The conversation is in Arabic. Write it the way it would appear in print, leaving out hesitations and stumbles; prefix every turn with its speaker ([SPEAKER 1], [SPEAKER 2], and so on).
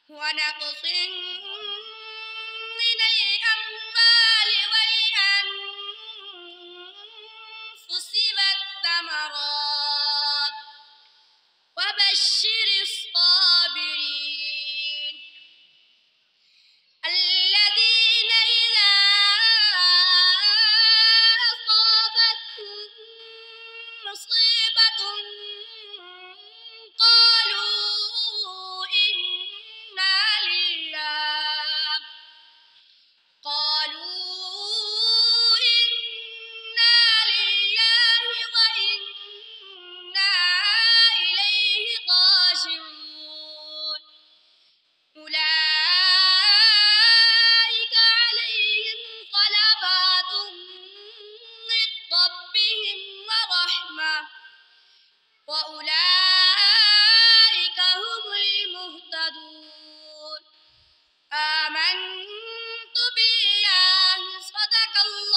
[SPEAKER 1] ونقص من الأموال والأنفس والثمرات وبشر الصابرين الذين إذا أصابتهم مصيبة قالوا إنا لله وإنا إليه راجعون أولئك عليهم صلوات من ربهم ورحمة وأولئك هم المهتدون آمنت بالله صدق الله